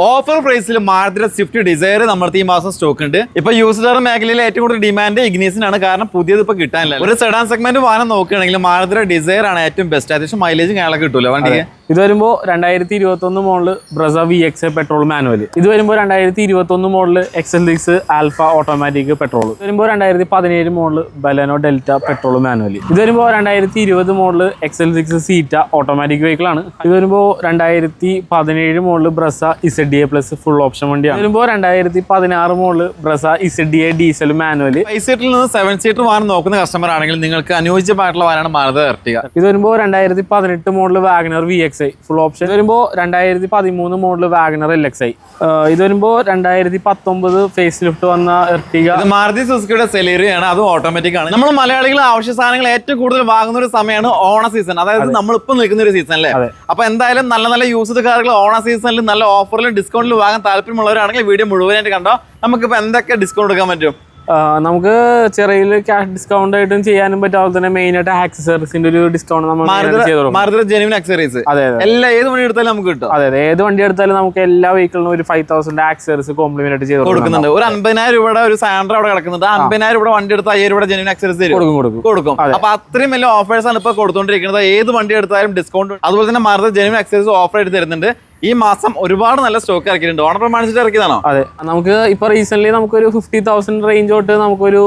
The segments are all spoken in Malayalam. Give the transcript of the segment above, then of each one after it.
ഓഫർ പ്രൈസിൽ മാരുതി സ്വിഫ്റ്റ് ഡിസയർ നമ്മുടെ ഈ മാസം സ്റ്റോക്ക് ഉണ്ട്. ഇപ്പൊ യൂസ്ഡ് കാർ മേഖലയിൽ ഏറ്റവും കൂടുതൽ ഡിമാൻഡ് ഇഗ്നീസിനാണ്. കാരണം പുതിയത് ഇപ്പൊ കിട്ടാനില്ല. ഒരു സെഡാൻ സെഗ്മെന്റ് വാഹനം നോക്കുകയാണെങ്കിൽ മാരുതി ഡിസയർ ആണ് ഏറ്റവും ബെസ്റ്റ്. അത്യാവശ്യം മൈലേജ് കാര്യങ്ങളൊക്കെ കിട്ടൂല വണ്ടിക്ക്. ഇത് വരുമ്പോൾ 2021 model Brezza VX petrol manual. ഇത് വരുമ്പോൾ 2021 model XL6 alpha automatic petrol. ഇത് വരുമ്പോൾ 2017 model Baleno Delta petrol manual. ഇത് വരുമ്പോൾ 2020 മോഡൽ XL6 സീറ്റ ഓട്ടോമാറ്റിക് വെഹിക്കിൾ ആണ്. ഇത് വരുമ്പോൾ 2017 model Brezza ZDA plus full option വണ്ടിയാണ്. വരുമ്പോൾ 2016 model Brezza ZDA diesel manual. 5 സീറ്റിൽ നിന്ന് 7 സീറ്റർ വാഹനം നോക്കുന്ന കസ്റ്റമർ ആണെങ്കിൽ നിങ്ങൾക്ക് അനുയോജ്യമായിട്ടുള്ള വാഹനമാണ് മാരുതി എർട്ടിഗ. ഇത് വരുമ്പോൾ 2018 model WagonR VX full option. വരുമ്പോൾ 2013 മോഡൽ വാഗണർ LXi. ഇത് വരുമ്പോൾ 2019 ഫേസ് ലിഫ്റ്റ് വന്ന എർട്ടിഗ. മാരുതി സുസുക്കിയുടെ സെലേറിയാണ്, അതും ഓട്ടോമാറ്റിക് ആണ്. നമ്മൾ മലയാളികൾ ആവശ്യ സാധനങ്ങൾ ഏറ്റവും കൂടുതൽ വാങ്ങുന്ന ഒരു സമയമാണ് ഓണ സീസൺ. അതായത് നമ്മളിപ്പോൾ നിൽക്കുന്ന ഒരു സീസൺ അല്ലേ. അപ്പൊ എന്തായാലും നല്ല നല്ല യൂസ്ഡ് കാറുകൾ ഓണ സീസണിൽ നല്ല ഓഫറിലും ഡിസ്കൗണ്ടിലും വാങ്ങാൻ താല്പര്യമുള്ളവരാണെങ്കിൽ വീഡിയോ മുഴുവനായിട്ട് കണ്ടോ. നമുക്കിപ്പോൾ എന്തൊക്കെ ഡിസ്കൗണ്ട് എടുക്കാൻ പറ്റും? നമുക്ക് ചെറിയ ക്യാഷ് ഡിസ്കൗണ്ട് ആയിട്ടും ചെയ്യാനും പറ്റും. അതുപോലെ തന്നെ മെയിൻ ആയിട്ട് ആക്സസറീസിന്റെ ഒരു ഡിസ്കൗണ്ട് നമ്മൾ ജെനുവിൻ ആക്സസറീസ് ഏത് വണ്ടി എടുത്താലും നമുക്ക് കിട്ടും. അതെ, ഏത് വണ്ടി എടുത്താലും നമുക്ക് എല്ലാ വെഹിക്കിളിനും ഒരു 5000 ആക്സസറീസ് കോംപ്ലിമെന്റ് ആയിട്ട് ചെയ്ത് കൊടുക്കുന്നുണ്ട്. ഒരു 50,000 രൂപയുടെ ഒരു സാൻഡ്ര അവിടെ കിടക്കുന്നുണ്ട്. 50,000 രൂപ വണ്ടി എടുത്താൽ 5,000 രൂപ ജെനുവിൻ ആക്സസറീസ് കൊടുക്കും. അപ്പൊ അത്രയും വലിയ ഓഫേഴ്സ് ആണ് ഇപ്പൊ കൊടുത്തോണ്ടിരിക്കുന്നത്. ഏത് വണ്ടി എടുത്താലും ഡിസ്കൗണ്ട്. അതുപോലെ തന്നെ മാരുതി ജെനുവിൻ ആക്സസറീസ് ഓഫർ ആയിട്ട് തരുന്നുണ്ട്. ഈ മാസം ഒരുപാട് നല്ല സ്റ്റോക്ക് ഇറക്കിയിട്ടുണ്ട്. ഓണർ പ്രമാണിച്ചിട്ട് ഇറക്കിയതാണോ? അതെ, നമുക്ക് ഇപ്പൊ റീസെന്റ് നമുക്കൊരു 50,000 റേഞ്ച് തൊട്ട് നമുക്കൊരു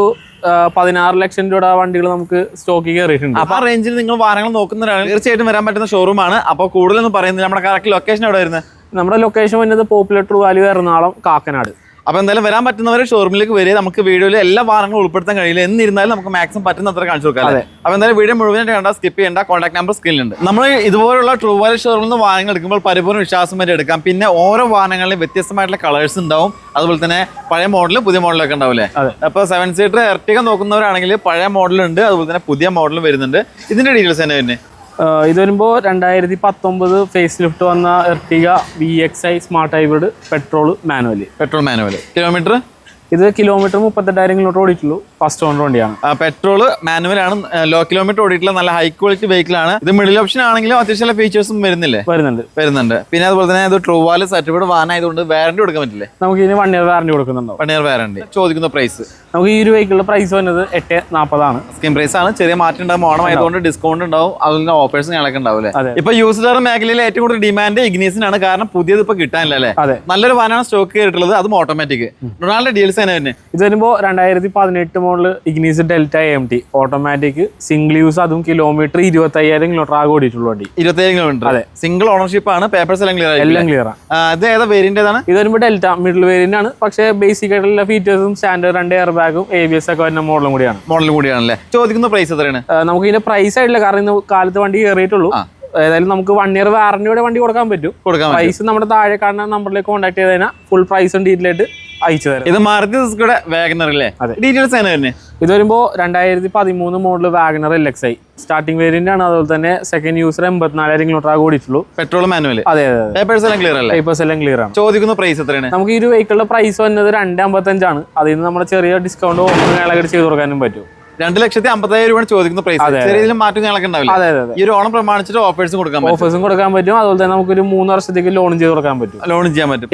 16 ലക്ഷം രൂപ വണ്ടികൾ നമുക്ക് സ്റ്റോക്ക് കയറിയിട്ടുണ്ട്. അപ്പൊ ആ റേഞ്ചിൽ നിങ്ങൾ വാഹനങ്ങൾ നോക്കുന്നവരാണ് തീർച്ചയായിട്ടും വരാൻ പറ്റുന്ന ഷോറൂമാണ്. അപ്പോൾ കൂടുതലൊന്നും പറയുന്നത് നമ്മുടെ കറക്റ്റ് ലൊക്കേഷൻ എവിടെ വരുന്നത്? നമ്മുടെ ലൊക്കേഷൻ വരുന്നത് popular true value Ernakulam Kakkanad. അപ്പോൾ എന്തായാലും വരാൻ പറ്റുന്നവരെ ഷോറൂമിലേക്ക് വരിക. നമുക്ക് വീഡിയോയിൽ എല്ലാ വാഹനങ്ങളും ഉൾപ്പെടുത്താൻ കഴിയില്ല, എന്നിരുന്നാലും നമുക്ക് മാക്സിമം പറ്റുന്ന അത്ര കാണിച്ചു കൊടുക്കാം. അപ്പോൾ എന്തായാലും വീഡിയോ മുഴുവനായിട്ട് കണ്ടാൽ സ്കിപ്പ് ചെയ്യേണ്ട. കോൺടാക്ട് നമ്പർ സ്ക്രീനിലുണ്ട്. നമ്മൾ ഇതുപോലുള്ള ട്രൂ വാല്യൂ ഷോറൂമിൽ നിന്ന് വാഹനങ്ങൾ എടുക്കുമ്പോൾ പരിപൂർണ്ണ വിശ്വാസം വരെ എടുക്കാം. പിന്നെ ഓരോ വാഹനങ്ങളിലും വ്യത്യസ്തമായിട്ടുള്ള കളേഴ്സ് ഉണ്ടാവും. അതുപോലെ തന്നെ പഴയ മോഡലും പുതിയ മോഡലൊക്കെ ഉണ്ടാവില്ലേ. അപ്പോൾ 7 സീറ്റർ എർട്ടിഗ നോക്കുന്നവരാണെങ്കിൽ പഴയ മോഡലുണ്ട്, അതുപോലെ തന്നെ പുതിയ മോഡലും വരുന്നുണ്ട്. ഇതിന്റെ ഡീറ്റെയിൽസ് തന്നെ വരുന്നത്. ഇത് വരുമ്പോൾ 2019 ഫേസ് ലിഫ്റ്റ് വന്ന Ertiga VXi smart hybrid petrol manual. Kilometre ഇത് കിലോമീറ്റർ 38,000 കിലോമീറ്റർ ഓടിയിട്ടുള്ളൂ. ഫസ്റ്റ് ഓണർ വണ്ടിയാണ്. പെട്രോൾ മാനുവൽ ആണ്. ലോ കിലോമീറ്റർ ഓടിയിട്ടുള്ള നല്ല ഹൈ ക്വാളിറ്റി വെഹിക്കിൾ ആണ്. ഇത് മിഡിൽ ഓപ്ഷൻ ആണെങ്കിലും അത്യാവശ്യം ഫീച്ചേഴ്സും വരുന്നുണ്ട്. പിന്നെ അതുപോലെ തന്നെ ഇത് ട്രൂ വാല്യൂ സർട്ടിഫൈഡ് വാഹനം ആയതുകൊണ്ട് വാറന്റി കൊടുക്കാൻ പറ്റില്ലേ? നമുക്ക് ഇതിന് 1 ഇയർ വാറന്റി കൊടുക്കുന്നുണ്ടോ? 1 ഇയർ വാറന്റി. ചോദിക്കുന്ന പ്രൈസ് നമുക്ക് ഈ ഒരു വെഹിക്കിളിന്റെ പ്രൈസ് വരുന്നത് 840 ആണ്. സ്കീം പ്രൈസ് ആണ്. ചെറിയ മാറ്റം ഉണ്ടാവും. ഓണം ആയതുകൊണ്ട് ഡിസ്കൗണ്ട് ഉണ്ടാവും. അതുപോലെ ഓഫേഴ്സ് ഞങ്ങളൊക്കെ ഉണ്ടാവും. ഇപ്പൊ യൂസ്ഡ് കാർ മേഖലയിൽ ഏറ്റവും കൂടുതൽ ഡിമാൻഡ് ഇഗ്നീസിനാണ്. കാരണം പുതിയത് ഇപ്പൊ കിട്ടാനില്ല അല്ലേ. നല്ലൊരു വാഹനമാണ് സ്റ്റോക്ക് ചെയ്തിട്ടുള്ളത്, അതും ഓട്ടോമാറ്റിക്. റൊണാൾഡോ ഡീൽസ് തന്നെ. ഇത് വരുമ്പോൾ 2018 model ignis delta AMT automatic single use, അതും കിലോമീറ്റർ 25,000 കിലോമീറ്റർ ആകെ ഓടിയിട്ടുള്ള വണ്ടി. 25,000 കിലോമീറ്റർ. അതെ, സിംഗിൾ ഓണർഷിപ്പ് ആണ്. പേപ്പേഴ്സ് എല്ലാം ക്ലിയർ ആണ്. ഇത് ഏതാ വേരിയന്റ് ഏതാണ്? ഇത് വരുമ്പോൾ ഡെൽറ്റ മിഡിൽ വേരിയന്റ് ആണ്. പക്ഷേ ബേസിക് ആയിട്ടുള്ള ഫീച്ചേഴ്സും സ്റ്റാൻഡേർഡ് 2 എയർ ബാഗും ABS ഒക്കെ വരുന്ന മോഡലും കൂടിയാണല്ലേ. ചോദിക്കുന്ന പ്രൈസ് എത്രയാണ്? നമുക്ക് ഇതിന്റെ പ്രൈസ് ആയിട്ടില്ല, കാരണം ഇന്ന് കാലത്ത് വണ്ടി കയറിയിട്ടുള്ളൂ. ഏതായാലും നമുക്ക് 1 ഇയർ വാറന്റിയോടെ വണ്ടി കൊടുക്കാൻ പറ്റും. പ്രൈസ് നമ്മുടെ താഴെ കാണുന്ന നമ്പറിലേക്ക് കോൺടാക്ട് ചെയ്ത് കഴിഞ്ഞാൽ ഫുൾ പ്രൈസും ഡീറ്റെയിൽ ആയിട്ട് അയച്ചു തരാം. ഇത് മാരുതി സുസുക്കിയുടെ വാഗണർ അല്ലേ? ഡീറ്റെയിൽസ് തന്നെ. ഇത് വരുമ്പോൾ 2013 model WagonR LXi starting variant ആണ്. അതുപോലെ തന്നെ സെക്കൻഡ് യൂസർ 84,000 കിലോമീറ്റർ ആകെ ഓടിയിട്ടുള്ളൂ. Petrol manual. അതെ, പേപ്പേഴ്സ് എല്ലാം ക്ലിയർ അല്ലേ? പേപ്പേഴ്സ് എല്ലാം ക്ലിയർ ആണ്. ചോദിക്കുന്ന പ്രൈസ് എത്രയാണ്? നമുക്ക് ഈ ഒരു വെഹിക്കിളിന്റെ പ്രൈസ് വന്നത് 255 ആണ്. അതിൽ നിന്ന് നമ്മുടെ ചെറിയ ഡിസ്കൗണ്ട് ഓഫർ ചെയ്ത് കൊടുക്കാനും പറ്റും. 2,50,000 രൂപയാണ് ചോദിക്കുന്ന പ്രൈസ്. ചെറിയ മാറ്റം ഞങ്ങളൊക്കെ ഉണ്ടാവില്ല. ഈ ഒരു ഓണം പ്രമാണിച്ചിട്ട് ഓഫേഴ്സും കൊടുക്കാൻ പറ്റും. അതുപോലെ തന്നെ നമുക്ക് ഒരു 3 വർഷത്തേക്ക് ലോൺ ചെയ്ത് കൊടുക്കാൻ പറ്റും.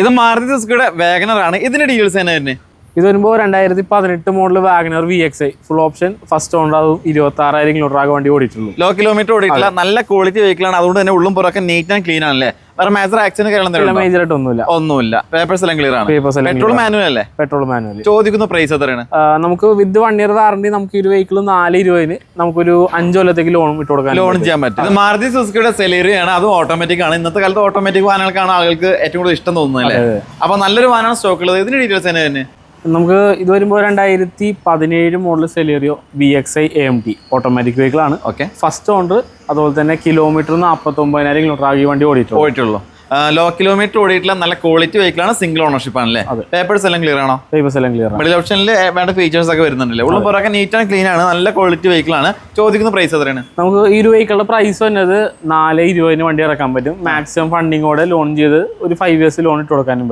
ഇത് മാരുതി സുസുക്കിയുടെ വാഗണർ ആണ്. ഇതിന്റെ ഡീറ്റെയിൽസ് തന്നെ. ഇത് വരുമ്പോൾ 2018 model WagonR VXi full option first owner, അതും 26,000 കിലോമീറ്റർ ആകെ വണ്ടി ഓടിയിട്ടുള്ളൂ. Low kilometre ഓടിയിട്ടില്ല. നല്ല ക്വാളിറ്റി വെഹിക്കിൾ ആണ്. അതുകൊണ്ട് തന്നെ ഉള്ളും പുറമൊക്കെ നീറ്റ് ആൻഡ് ക്ലീൻ ആണല്ലേ. വേറെ മേജർ ആക്സിഡന്റ് മേജർ ആയിട്ട് ഒന്നുമില്ല. പേപ്പേഴ്സ് എല്ലാം ക്ലിയർ ആണ്. പെട്രോൾ മാനുവൽ അല്ലേ? Petrol manual. ചോദിക്കുന്ന പ്രൈസ് എത്രയാണ്? നമുക്ക് വിത്ത് 1 ഇയർ വാറന്റി നമുക്ക് ഒരു വെഹിക്കിൾ 420 നമുക്കൊരു 5 കൊല്ലത്തേക്ക് ലോൺ ഇട്ട് കൊടുക്കാൻ ചെയ്യാൻ പറ്റും. ഇത് മാരുതി സുസുക്കിയുടെ സെലേറിയാണ്, അതും ഓട്ടോമാറ്റിക് ആണ്. ഇന്നത്തെ കാലത്ത് ഓട്ടോമാറ്റിക് വാഹനങ്ങൾക്കാണ് ആളുകൾക്ക് ഏറ്റവും കൂടുതൽ ഇഷ്ടം തോന്നുന്നത് അല്ലേ. അപ്പൊ നല്ലൊരു വാഹനമാണ് സ്റ്റോക്ക് ഉള്ളത്. ഇതിന്റെ ഡീറ്റെയിൽസ് തന്നെ. നമുക്ക് ഇത് വരുമ്പോൾ 2017 model Celerio VXi AMT automatic vehicle ആണ്. ഫസ്റ്റ് ഓണർ, അതുപോലെ തന്നെ കിലോമീറ്റർ 49,000 കിലോമീറ്റർ ആകെ വണ്ടി ഓടിയിട്ടുള്ളൂ. ലോ കിലോമീറ്റർ ഓടിയിട്ടുള്ള നല്ല ക്വാളിറ്റി വെഹിക്കിൾ ആണ്. സിംഗിൾ ഓണർഷിപ്പ് ആണല്ലേ. പേപ്പേഴ്സ് എല്ലാം ക്ലിയർ ആണോ? പേപ്പേഴ്സ് എല്ലാം ക്ലിയർ ആണ്. മിഡിൽ ഓപ്ഷനിൽ വേണ്ട ഫീച്ചേഴ്സ് ഒക്കെ വരുന്നുണ്ടല്ലേ. ഉള്ള പുറമൊക്കെ നീറ്റ് ആൻഡ് ക്ലീൻ ആണ്. നല്ല ക്വാളിറ്റി വെഹിക്കിൾ ആണ്. ചോദിക്കുന്ന പ്രൈസ് എത്രയാണ്? നമുക്ക് ഈ ഒരു വെഹിക്കിളുടെ പ്രൈസ് വന്നത് 420 വണ്ടി ഇറക്കാൻ പറ്റും. മാക്സിമം ഫണ്ടിങ്ങോടെ ലോൺ ചെയ്ത് ഒരു 5 ഇയേഴ്സ് ലോൺ ഇട്ട് കൊടുക്കാൻ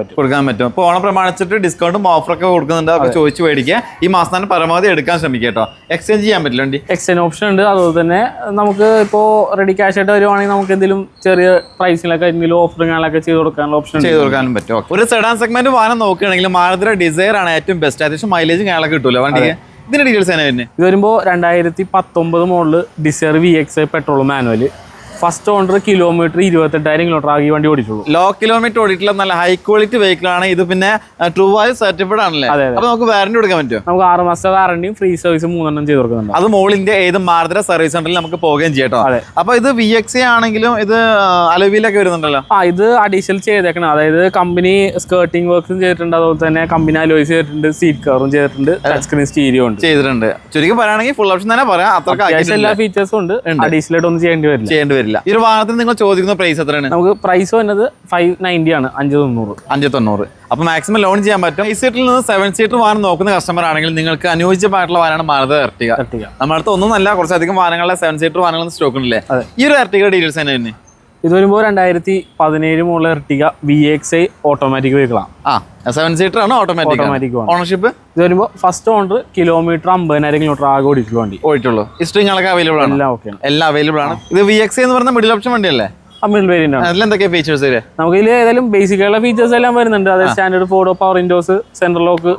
പറ്റും. അപ്പോൾ ഓണം പ്രമാണിച്ചിട്ട് ഡിസ്കൗണ്ടും ഓഫറൊക്കെ കൊടുക്കുന്നുണ്ട്. അപ്പോൾ ചോദിച്ചു മേടിക്കുക. ഈ മാസം പരമാവധി എടുക്കാൻ ശ്രമിക്കുക കേട്ടോ. എക്സ്ചേഞ്ച് ചെയ്യാൻ പറ്റില്ല വണ്ടി. എക്സ്ചേഞ്ച് ഓപ്ഷൻ ഉണ്ട്. അതുപോലെ തന്നെ നമുക്ക് ഇപ്പോൾ റെഡി ക്യാഷ് ആയിട്ട് വരുവാണെങ്കിൽ നമുക്ക് എന്തെങ്കിലും ചെറിയ പ്രൈസിലൊക്കെ എന്തെങ്കിലും ഓഫർ കാര്യങ്ങളൊക്കെ ചെയ്ത് കൊടുക്കാനുള്ള ഓപ്ഷൻ ചെയ്ത് കൊടുക്കാനും പറ്റും. ഒരു സെഡാൻ സെഗ്മെന്റ് വാഹനം നോക്കുകയാണെങ്കിൽ മാരുതിയുടെ ഡിസയർ ആണ് ഏറ്റവും ബെസ്റ്റ്. അത്യാവശ്യം മൈലേജും കാര്യങ്ങളൊക്കെ കിട്ടുമല്ലോ വണ്ടിക്ക്. ഇതിന്റെ ഡീറ്റെയിൽസ് തന്നെ വരുന്നത്. ഇത് വരുമ്പോൾ 2019 model Dzire VXi petrol manual. First owner kilometre 28,000 kilometre ആകെ വണ്ടി ഓടിച്ചുള്ളൂ. ലോ കിലോമീറ്റർ ഓടിയിട്ടുള്ള നല്ല ഹൈ ക്വാളിറ്റി വെഹിക്കിൾ ആണ് ഇത്. പിന്നെ ട്രൂ വാല്യൂ സർട്ടിഫൈഡ് ആണല്ലേ. അപ്പൊ നമുക്ക് വാറന്റി കൊടുക്കാൻ പറ്റുമോ? നമുക്ക് 6 മാസത്തെ വാറന്റിയും ഫ്രീ സർവീസ് 3 ചെയ്ത് കൊടുക്കുന്നുണ്ട്. അത് മോൾ ഇന്ത്യ ഏത് മാരുതി സർവീസ് സെന്ററിൽ നമുക്ക് പോവുകയും ചെയ്യട്ടോ. അപ്പൊ ഇത് VXi ആണെങ്കിലും ഇത് അലോവിയിലൊക്കെ വരുന്നുണ്ടല്ലോ. ഇത് അഡീഷണൽ ചെയ്തേക്കണം. അതായത് കമ്പനി സ്കേർട്ടിംഗ് വർക്ക്സും ചെയ്തിട്ടുണ്ട്, അതുപോലെ തന്നെ കമ്പനി അലോയ്സ് ചെയ്തിട്ടുണ്ട്, സീറ്റ് കവറും ചെയ്തിട്ടുണ്ട്, ടച്ച് സ്ക്രീൻ സ്റ്റീരിയോ ഉണ്ട് ചെയ്തിട്ടുണ്ട്. ചുരുക്കി പറയുകയാണെങ്കിൽ ഫുൾ ഓപ്ഷൻ തന്നെ പറയാം. അത്രയ്ക്ക് എല്ലാ ഫീച്ചേഴ്സും ഉണ്ട്. അഡീഷണൽ ആയിട്ട് ഒന്നും ചെയ്യേണ്ടി വരില്ല. ഈ ഒരു വാഹനത്തിന് നിങ്ങൾ ചോദിക്കുന്ന പ്രൈസ് എത്രയാണ്? നമുക്ക് പ്രൈസ് വന്നത് 590 ആണ്. 590. അപ്പൊ മാക്സിമം ലോൺ ചെയ്യാൻ പറ്റും. 8 സീറ്റിൽ നിന്ന് 7 സീറ്റർ വാഹനം നോക്കുന്ന കസ്റ്റമർ ആണെങ്കിൽ നിങ്ങൾക്ക് അനുയോജ്യമായിട്ടുള്ള വാഹനമാണ് മാരുതി എർട്ടിഗ. നമ്മുടെ അടുത്ത് ഒന്നുമല്ല, കുറച്ചധികം വാഹനങ്ങളെ 7 സീറ്റർ വാഹനങ്ങൾ സ്റ്റോക്ക് ഉണ്ടല്ലേ. ഈ ഒരു എർട്ടിഗ ഡീറ്റെയിൽസ് തന്നെ ഇത് വരുമ്പോൾ 2017 മോഡൽ എർട്ടിഗ VXi ഓട്ടോമാറ്റിക് വെഹിക്കിളാണ്. 7 സീറ്റർ ആണ്, ഓട്ടോമാറ്റിക്. ഓണർഷിപ്പ് ഇത് വരുമ്പോൾ ഫസ്റ്റ് ഓണർ കിലോമീറ്റർ 50,000 കിലോമീറ്റർ ആകെ ഓടിയിട്ടുള്ള വണ്ടി ഓടിയിട്ടുള്ളൂ. ഹിസ്റ്ററിങ്ങളൊക്കെ അവൈലബിൾ ആണ്, എല്ലാം അവൈലബിൾ ആണ്. ഇത് VXi എന്ന് പറഞ്ഞ മിഡിൽ ഓപ്ഷൻ വണ്ടിയല്ലേ? മിഡിൽ വേരിയന്റ് ആണ്. അതിലെന്തൊക്കെ ഫീച്ചേഴ്സ്? നമുക്ക് ഇതിൽ ഏതായാലും ബേസിക് ആയിട്ടുള്ള ഫീച്ചേഴ്സ് എല്ലാം വരുന്നുണ്ട്. അതായത് standard 4 power windows, central lock,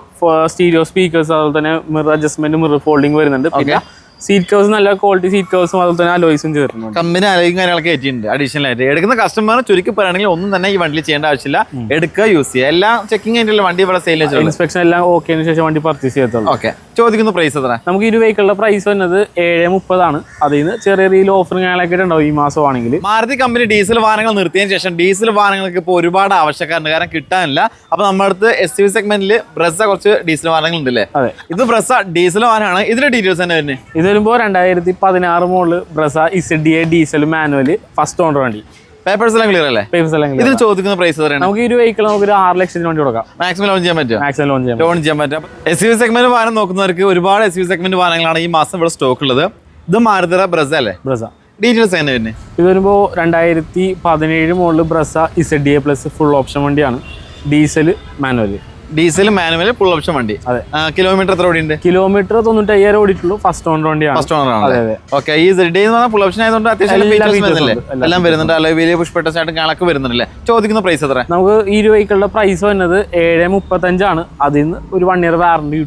stereo speakers, അതുപോലെ തന്നെ മിറർ അഡ്ജസ്റ്റ്മെന്റ്, മിറർ ഫോൾഡിംഗ് വരുന്നുണ്ട്. പിന്നെ സീറ്റ് കവേഴ്സ് നല്ല ക്വാളിറ്റി സീറ്റ് കവേഴ്സും അതുപോലെ തന്നെ അലോയ്സും ചെയ്തിട്ടുണ്ട്. കമ്പനി അലോയും കാര്യങ്ങളൊക്കെ ഏറ്റിട്ടുണ്ട് അഡീഷണൽ ആയിട്ട്. എടുക്കുന്ന കസ്റ്റമർ ചുരുക്കി പറയുകയാണെങ്കിൽ ഒന്നും തന്നെ ഈ വണ്ടിയിൽ ചെയ്യേണ്ട ആവശ്യമില്ല. എടുക്കുക, യൂസ് ചെയ്യുക, എല്ലാം ചെക്കിംഗ് ആയിട്ടുള്ള വണ്ടി ഇവിടെ സെയിൽ ചെയ്തു. ഇൻസ്പെക്ഷൻ എല്ലാം ഓക്കെ ശേഷം വണ്ടി പർച്ചേസ് ചെയ്യത്തുള്ളൂ. ഓക്കെ. ചോദിക്കുന്ന പ്രൈസ് എത്ര? നമുക്ക് ഈ വെഹിക്കിളിന്റെ പ്രൈസ് വന്നത് 730 ആണ്. അതിൽ നിന്ന് ചെറിയ രീതിയിൽ ഓഫറും കാര്യങ്ങളൊക്കെ ഉണ്ടാവും ഈ മാസം ആണെങ്കിൽ. മാരുതി കമ്പനി ഡീസൽ വാഹനങ്ങൾ നിർത്തിയതിനു ശേഷം ഡീസൽ വാഹനങ്ങൾക്ക് ഇപ്പോൾ ഒരുപാട് ആവശ്യക്കാരുണ്ട്, കാരണം കിട്ടാനില്ല. അപ്പൊ നമ്മുടെ അടുത്ത് SUV സെഗ്മെന്റിൽ ബ്രസ കുറച്ച് ഡീസൽ വാഹനങ്ങൾ ഉണ്ടല്ലേ? ഇത് ബ്രസ ഡീസൽ വാഹനമാണ്. ഇതിന്റെ ഡീറ്റെയിൽസ് തന്നെ വരുന്നത്. ഇത് വരുമ്പോൾ 2016 model Brezza ZDA diesel manual first owner വണ്ടി. പേപ്പേഴ്സ് എല്ലാം ക്ലിയർ അല്ലേ? പേപ്പേഴ്സ് എല്ലാം ഇതിൽ ചോദിക്കുന്ന പ്രൈസ് എത്രയാണ്? നമുക്ക് ഈ വെഹിക്കിൾ നമുക്ക് 6 ലക്ഷത്തിന് വണ്ടി കൊടുക്കാം. മാക്സിമം ലോൺ ചെയ്യാൻ പറ്റും. ലോൺ ചെയ്യാൻ പറ്റും. SUV സെഗ്മെന്റ് വാഹനം നോക്കുന്നവർക്ക് ഒരുപാട് SUV സെഗ്മെന്റ് വാഹനങ്ങളാണ് ഈ മാസം ഇവിടെ സ്റ്റോക്ക് ഉള്ളത്. ഇത് മാരുതി ബ്രസ അല്ലേ? ബ്രസ ഡീറ്റെയിൽസ് തന്നെ വരുന്നത്. ഇത് വരുമ്പോൾ 2017 model Brezza ZDA plus full option വണ്ടിയാണ്. ഡീസൽ മാനുവൽ ഫുൾ ഓപ്ഷൻ വണ്ടി. കിലോമീറ്റർ എത്ര ഓടിയുണ്ട്? കിലോമീറ്റർ 95,000 ഓടിയിട്ടുള്ളൂ. ഫസ്റ്റ് ഓണർ വണ്ടിയാണ്. ഫസ്റ്റ് ഓണർ ആണ്. ഓക്കെ. ഈ ZDA എന്ന് പറഞ്ഞാൽ ഫുൾ ഓപ്ഷൻ ആയതുകൊണ്ട് അത്യാവശ്യം എല്ലാം വരുന്നുണ്ട്. അല്ലെങ്കിൽ വലിയ പുഷ്പെട്ടായിട്ട് കണക്ക് വരുന്നുണ്ടല്ലേ? ചോദിക്കുന്ന പ്രൈസ് എത്ര? നമുക്ക് ഈ വെഹിക്കിളിന്റെ പ്രൈസ് വന്നത് 735 ആണ്. അതിൽ നിന്ന് ഒരു 1 ഇയർ വാറന്റി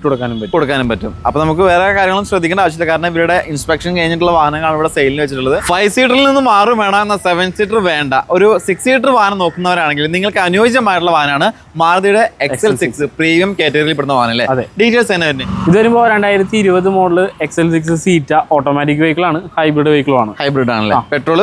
കൊടുക്കാനും പറ്റും. അപ്പൊ നമുക്ക് വേറെ കാര്യങ്ങളും ശ്രദ്ധിക്കേണ്ട ആവശ്യമില്ല, കാരണം ഇവരുടെ ഇൻസ്പെക്ഷൻ കഴിഞ്ഞിട്ടുള്ള വാഹനങ്ങളാണ് ഇവിടെ സെയിലിന് വെച്ചിട്ടുള്ളത്. 5 സീറ്ററിൽ നിന്ന് മാറും വേണം, എന്നാൽ 7 സീറ്റർ വേണ്ട. ഒരു 6 സീറ്റർ വാഹനം നോക്കുന്നവരാണെങ്കിൽ നിങ്ങൾക്ക് അനുയോജ്യമായിട്ടുള്ള വാഹനമാണ് മാരുതിയുടെ XL6 പ്രീമിയം കാറ്റഗറിയിൽ പെടുന്ന വാഹനം അല്ലേ? ഡീറ്റെയിൽസ് തന്നെ വരുന്നത്. ഇത് വരുമ്പോൾ 2020 മോഡൽ XL6 സീറ്റ ഓട്ടോമാറ്റിക് വെഹിക്കിൾ ആണ്. ഹൈബ്രിഡ് വെഹിക്കിൾ ആണ്. ഹൈബ്രിഡ് ആണല്ലേ? പെട്രോൾ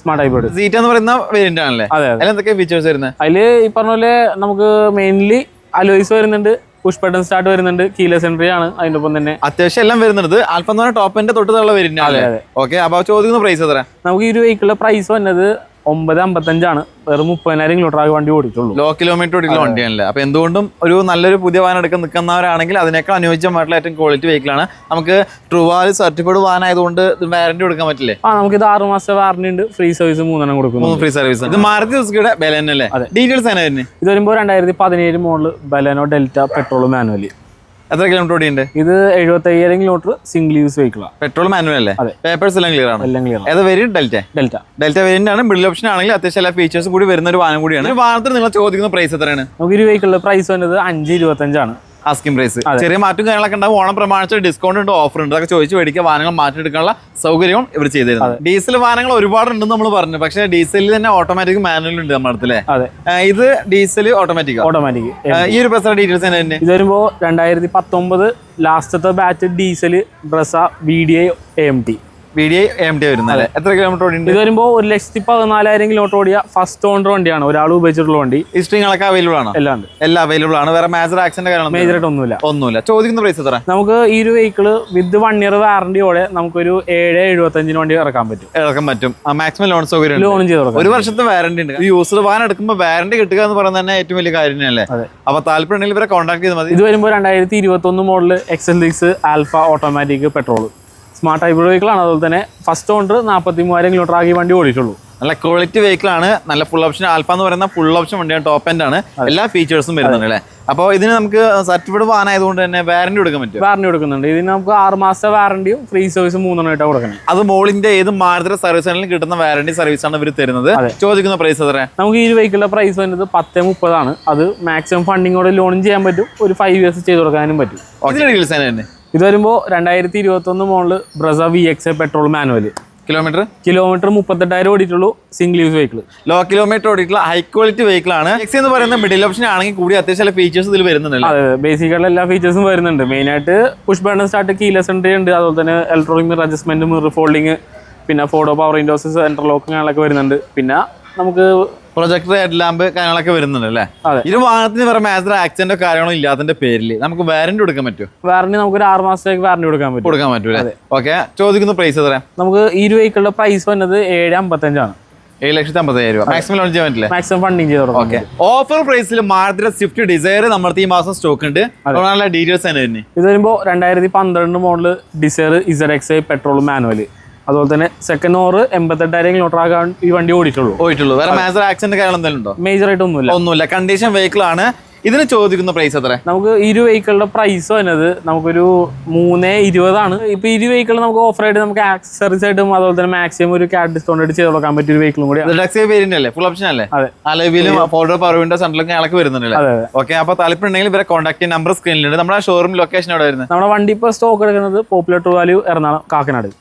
സ്മാർട്ട് ഹൈബ്രിഡ് സീറ്റ എന്ന് പറയുന്ന വേരിയന്റ് ആണല്ലേ? അതിൽ എന്തൊക്കെ ഫീച്ചേഴ്സ് വരുന്നത്? അതില് ഈ പറഞ്ഞ പോലെ നമുക്ക് മെയിൻലി അലോയ്സ് വരുന്നുണ്ട്, പുഷ് ബട്ടൺ സ്റ്റാർട്ട് വരുന്നുണ്ട്, കീലെസ് എൻട്രി ആണ്. അതിന്റെ ഒപ്പം തന്നെ അത്യാവശ്യം എല്ലാം വരുന്നുണ്ട്. ആൽഫ എന്ന് പറഞ്ഞ ടോപ്പിന്റെ തൊട്ടുള്ള വേരിയന്റ് ആണ്. ഓക്കെ. അപ്പൊ ചോദിക്കുന്ന പ്രൈസ് എത്ര? നമുക്ക് ഈ വെഹിക്കിളിന്റെ പ്രൈസ് വന്നത് 955 ആണ്. വെറും 30,000 കിലോമീറ്റർ ആകെ വണ്ടി ഓടിച്ചുള്ളൂ. ലോ കിലോമീറ്റർ ഓടിക്കുന്ന വണ്ടിയാണല്ലേ? അപ്പൊ എന്തുകൊണ്ടും ഒരു നല്ലൊരു പുതിയ വാഹനം എടുക്കാൻ നിൽക്കുന്നവരാണെങ്കിൽ അതിനേക്കാൾ അനുയോജ്യമായിട്ടുള്ള ഏറ്റവും ക്വാളിറ്റി വെഹിക്കിളാണ്. നമുക്ക് ട്രൂ വാല്യൂ സർട്ടിഫൈഡ് വാഹനം ആയതുകൊണ്ട് വാറന്റി കൊടുക്കാൻ പറ്റില്ലേ? നമുക്ക് ഇത് 6 മാസത്തെ വാറന്റി ഉണ്ട്. ഫ്രീ സർവീസ് 3 കൊടുക്കുന്നു. Free service. ഇത് മാരുതി സുസുക്കിയുടെ ബലെനോ അല്ലേ? ഡീറ്റെയിൽസ് തന്നെ വരുന്നത്. ഇത് വരുമ്പോൾ 2017 model Baleno Delta petrol manual. എത്ര കിലോമീറ്റർ ഓടിയുണ്ട്? ഇത് 75,000 കിലോമീറ്റർ സിംഗിൾ യൂസ് വെഹിക്കിളാണ്. പെട്രോൾ മാനുവൽ അല്ലേ? പേപ്പേഴ്സ് എല്ലാം ക്ലിയർ ആണ്. എല്ലാം ക്ലിയർ. ഏത് വേരിയന്റ്? ഡെൽറ്റ വേരിയന്റ് ആണ്. മിഡിൽ ഓപ്ഷൻ ആണെങ്കിൽ അത്യാവശ്യം എല്ലാ ഫീച്ചേഴ്സും കൂടി വരുന്ന ഒരു വാഹനം കൂടിയാണ്. ഈ വാഹനത്തിന് നിങ്ങൾ ചോദിക്കുന്ന പ്രൈസ് എത്രയാണ്? നമുക്ക് ഈ വെഹിക്കിളിന്റെ പ്രൈസ് വന്നത് 525 ആണ്. Asking price. ചെറിയ മാറ്റം കാര്യങ്ങളൊക്കെ ഉണ്ടാവും. ഓണം പ്രമാണിച്ച് ഡിസ്കൗണ്ട് ഉണ്ട്, ഓഫർ ഉണ്ട്. അതൊക്കെ ചോദിച്ച് മേടിക്കുക, വാഹനങ്ങൾ മാറ്റിയെടുക്കാനുള്ള സൗകര്യവും ഇവർ ചെയ്തിരുന്നത്. ഡീസൽ വാഹനങ്ങൾ ഒരുപാടുണ്ടെന്ന് നമ്മൾ പറഞ്ഞു. പക്ഷേ ഡീസലിൽ തന്നെ ഓട്ടോമാറ്റിക് മാനുവൽ ഉണ്ട് നമ്മുടെ അടുത്തല്ലേ? ഇത് ഡീസൽ ഓട്ടോമാറ്റിക്. ഈ ഒരു ബസ് ഡീറ്റെയിൽസ് തന്നെ. ഇത് വരുമ്പോൾ 2019 ലാസ്റ്റത്തെ batch diesel Brezza VDI AMT വരുന്നത്. എത്ര കിലോമീറ്റർ ഓടിയുണ്ട്? ഇത് വരുമ്പോൾ 114,000 കിലോമീറ്റർ ഓടിയ ഫസ്റ്റ് ഓണർ വണ്ടിയാണ്. ഒരാൾ ഉപയോഗിച്ചിട്ടുള്ള വണ്ടി. ഹിസ്റ്ററിങ്ങളൊക്കെ അവൈലബിൾ ആണ്. എല്ലാം അവൈലബിൾ ആണ്. വേറെ മേജർ ആക്സിഡന്റ് മേജറായിട്ട് ഒന്നുമില്ല. ചോദിക്കുന്ന പ്രൈസ് എത്ര? നമുക്ക് ഈ ഒരു വെഹിക്കിൾ വിത്ത് 1 ഇയർ വാറന്റിയോടെ നമുക്കൊരു 775 വണ്ടി ഇറക്കാൻ പറ്റും. മാക്സിമം ലോൺ സൗകര്യം ലോണും ചെയ്ത് കൊടുക്കാം. 1 വർഷത്തെ വാറന്റി ഉണ്ട്. യൂസ്ഡ് വാഹനം എടുക്കുമ്പോൾ വാറന്റി കിട്ടുക എന്ന് പറയുന്നത് തന്നെ ഏറ്റവും വലിയ കാര്യം തന്നെയല്ലേ? അപ്പൊ താല്പര്യം ഇവരെ കോൺടാക്ട് ചെയ്താൽ മതി. ഇത് വരുമ്പോൾ 2021 model XL6 alpha automatic petrol smart hybrid vehicle ആണ്. അതുപോലെ തന്നെ ഫസ്റ്റ് ഓണർ 43,000 കിലോമീറ്റർ ആകെ വണ്ടി ഓടിച്ചുള്ളൂ. നല്ല ക്വാളിറ്റി വെഹിക്കിൾ ആണ്, നല്ല ഫുൾ ഓപ്ഷൻ. ആൽഫ എന്ന് പറയുന്ന ഫുൾ ഓപ്ഷൻ വണ്ടിയാണ്, ടോപ്പ് എൻഡ് ആണ്, എല്ലാ ഫീച്ചേഴ്സും വരുന്നുണ്ട് അല്ലേ. അപ്പോൾ ഇതിന് നമുക്ക് സർട്ടിഫിക്കറ്റ് വാഹനമായതുകൊണ്ട് തന്നെ വാറന്റി കൊടുക്കാൻ പറ്റും. വാറന്റി കൊടുക്കുന്നുണ്ട്. ഇതിന് നമുക്ക് 6 മാസത്തെ വാറന്റിയും ഫ്രീ സർവീസ് 3 കൊടുക്കണം. അത് മോളിന്റെ ഏത് മാരുതി സർവീസ് സെന്ററിലും കിട്ടുന്ന വാറന്റി സർവീസ് ആണ് ഇവർ തരുന്നത്. ചോദിക്കുന്ന പ്രൈസ് എത്ര? നമുക്ക് ഈ വെഹിക്കിളിന്റെ പ്രൈസ് വരുന്നത് 10-30 ആണ്. അത് മാക്സിമം ഫണ്ടിങ്ങോടെ ലോൺ ചെയ്യാൻ പറ്റും, ഒരു 5 years ചെയ്ത് കൊടുക്കാനും പറ്റും. ഇത് വരുമ്പോൾ 2021 model Brezza VXA petrol manual. Kilometre 38,000 ഓടിയിട്ടുള്ളൂ. Single use vehicle, low kilometre ഓടിയിട്ടുള്ള ഹൈ ക്വാളിറ്റി വെഹിക്കിൾ ആണ്. എക്സ് എന്ന് പറയുന്ന മിഡിൽ ഓപ്ഷൻ ആണെങ്കിൽ കൂടി അത്യാവശ്യം ഫീച്ചേഴ്സ് ഇതിൽ വരുന്നുണ്ട്. അതെ, ബേസിക്കായിട്ടുള്ള എല്ലാ ഫീച്ചേഴ്സും വരുന്നുണ്ട്. മെയിൻ ആയിട്ട് push button start, keyless entry ഉണ്ട്, അതുപോലെ തന്നെ electronic mirror adjustment, mirror folding, പിന്നെ ഫോട്ടോ പവർ വിൻഡോസ്, സെൻട്രൽ ലോക്ക് കാര്യങ്ങളൊക്കെ വരുന്നുണ്ട്. പിന്നെ നമുക്ക് പ്രൊജക്ടർ, ഹെഡ് ലാമ്പ് കാര്യങ്ങളൊക്കെ വരുന്നുണ്ട് അല്ലേ. ഇത് വാഹനത്തിന് വേറെ മേജർ ആക്സിഡന്റോ കാര്യങ്ങളോ ഇല്ലാത്തതിന്റെ പേരിൽ നമുക്ക് വാറന്റി കൊടുക്കാൻ പറ്റും. വാറന്റി നമുക്ക് ഒരു 6 മാസത്തേക്ക് വാറന്റി കൊടുക്കാൻ പറ്റും. ഓക്കെ, ചോദിക്കുന്ന പ്രൈസ് എത്ര? നമുക്ക് ഈ വെഹിക്കിളുടെ പ്രൈസ് വന്നത് 7,55 ആണ്. 7,50,000 രൂപ. മാക്സിമം ലോൺ ചെയ്യാൻ പറ്റില്ല, മാക്സിമം ഫണ്ടിങ് ചെയ്ത് കൊടുക്കാം. ഓക്കെ. ഓഫർ പ്രൈസിൽ മാരുതി സ്വിഫ്റ്റ് ഡിസയർ നമ്മുടെ ഈ മാസം സ്റ്റോക്ക് ഉണ്ട്. അതുകൊണ്ടുള്ള ഡീറ്റെയിൽസ് തന്നെ. ഇത് വരുമ്പോൾ 2012 model Dzire ZXi petrol manual. അതുപോലെ തന്നെ സെക്കൻഡ് ഓവർ 88,000 കിലോമീറ്റർ ആകാൻ ഈ വണ്ടി ഓടിയിട്ടുള്ളൂ. വേറെ മേജർ ആക്സിഡന്റ് കാര്യങ്ങൾ എന്തെങ്കിലും ഉണ്ടോ? മേജർ ആയിട്ട് ഒന്നുമില്ല. കണ്ടീഷൻ വെഹിക്കിൾ ആണ്. ഇതിന് ചോദിക്കുന്ന പ്രൈസ് എത്ര? നമുക്ക് ഈ വെഹിക്കിളുടെ പ്രൈസ് വരുന്നത് നമുക്കൊരു 3,20 ആണ്. ഇപ്പൊ ഈ വെഹിക്കിൾ നമുക്ക് ഓഫർ ആയിട്ട് നമുക്ക് ആക്സസറീസ് ആയിട്ടും അതുപോലെ തന്നെ മാക്സിമം ഒരു ക്യാഷ് ഡിസ്കൗണ്ട് ആയിട്ട് ചെയ്ത് കൊടുക്കാൻ പറ്റിയ ഒരു വെഹിക്കിളും കൂടി. ഫുൾ ഓപ്ഷൻ അല്ലേ? അലവിലും ഫോട്ടോ പവർ വിൻഡോ സെന്ററിലൊക്കെ ഞങ്ങൾക്ക് വരുന്നുണ്ട്. ഓക്കെ, അപ്പൊ താല്പര്യം ഉണ്ടെങ്കിൽ ഇവരെ കോൺടാക്ട് നമ്പർ സ്ക്രീനിലുണ്ട്. നമ്മുടെ ഷോറൂം ലൊക്കേഷൻ എവിടെ വരുന്നത്? നമ്മുടെ വണ്ടി ഇപ്പോൾ സ്റ്റോക്ക് എടുക്കുന്നത് popular true value Ernakulam Kakkanad.